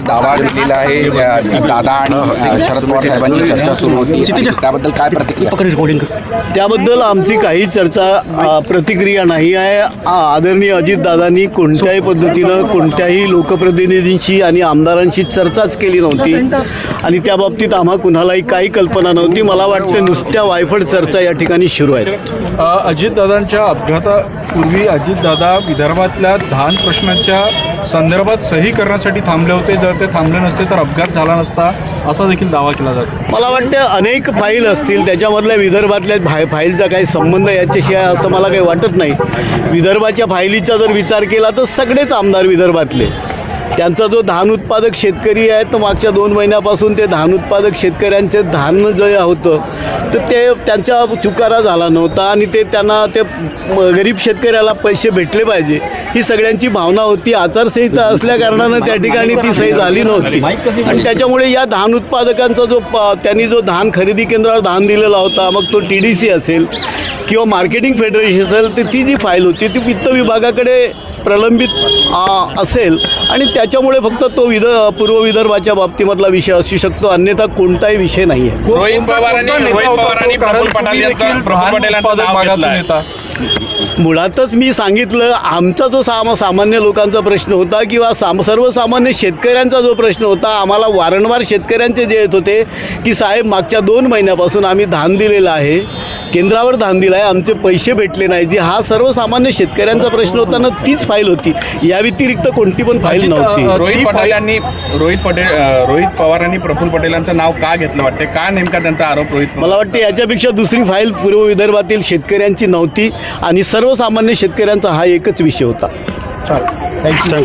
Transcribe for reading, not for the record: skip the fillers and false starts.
दावा केलेला आहे दादा आणि शरद पवार साहेबांची चर्चा सुरू होती, त्याबद्दल काय प्रतिक्रिया? त्याबद्दल आमची काही चर्चा प्रतिक्रिया नाही आहे. आदरणीय अजितदादांनी कोणत्याही पद्धतीनं कोणत्याही लोकप्रतिनिधींशी आणि आमदारांशी चर्चाच केली नव्हती आणि त्या बाबतीत आम्हा कुणालाही काही कल्पना नव्हती. मला वाटतं नुसत्या वायफळ चर्चा या ठिकाणी सुरू आहेत. अजितदादांच्या अपघातापूर्वी अजितदादा विदर्भातल्या धान प्रश्नाच्या संदर्भात सही करण्यासाठी थांबले होते. जर ते थांबले नसते तर अपघात झाला नसता असा देखील दावा केला जातो. मला वाटतं अनेक फाईल असतील, त्याच्यामधल्या विदर्भातल्या फाईलचा काही संबंध याच्याशी आहे असं मला काही वाटत नाही. विदर्भाच्या फायलीचा जर विचार केला तर सगळेच आमदार विदर्भातले, त्यांचा जो धान उत्पादक शेतकरी आहे तर मागच्या 2 महिन्यापासून ते धान उत्पादक शेतकऱ्यांचे धान जे होतं तर ते त्यांचा चुकारा झाला नव्हता आणि ते त्यांना ते गरीब शेतकऱ्याला पैसे भेटले पाहिजे ही सगळ्यांची भावना होती. आचारसंहिता असल्याकारणानं त्या ठिकाणी ती सही झाली नव्हती आणि त्याच्यामुळे या धान उत्पादकांचा जो त्यांनी जो धान खरेदी केंद्रावर धान दिलेला होता, मग तो TDC असेल किंवा मार्केटिंग फेडरेशन असेल, तर ती जी फाईल होती ती वित्त विभागाकडे प्रलंबित असेल आणि त्याच्यामुळे फक्त तो पूर्व विदर्भाच्या बाबतीमधला विषय असू शकतो, अन्यथा कोणताही विषय नाही आहे. रोहित पवारांनी प्रफुल्ल पटेलांचं नाव घेतलं. मुळातच मी सांगितलं, आमचा जो सामान्य लोकांचा प्रश्न होता किंवा सर्वसामान्य शेतकऱ्यांचा जो प्रश्न होता, आम्हाला वारंवार शेतकऱ्यांचे जे येत होते की साहेब मागच्या 2 महिन्यापासून आम्ही धान दिलेलं आहे, केंद्रावर धान दिला आहे, आमचे पैसे भेटले नाही, जी हा सर्वसामान्य शेतकऱ्यांचा प्रश्न होता ना, तीच फाईल होती. या व्यतिरिक्त कोणती पण फाईल नव्हती. रोहित पवारांनी प्रफुल्ल पटेलांचं नाव का घेतलं वाटते? का नेमका त्यांचा आरोप? मला वाटते याच्यापेक्षा दुसरी फाईल पूर्व विदर्भातील शेतकऱ्यांची नव्हती आणि सर्वसामान्य शेतकऱ्यांचा हा एकच विषय होता. थँक्यू.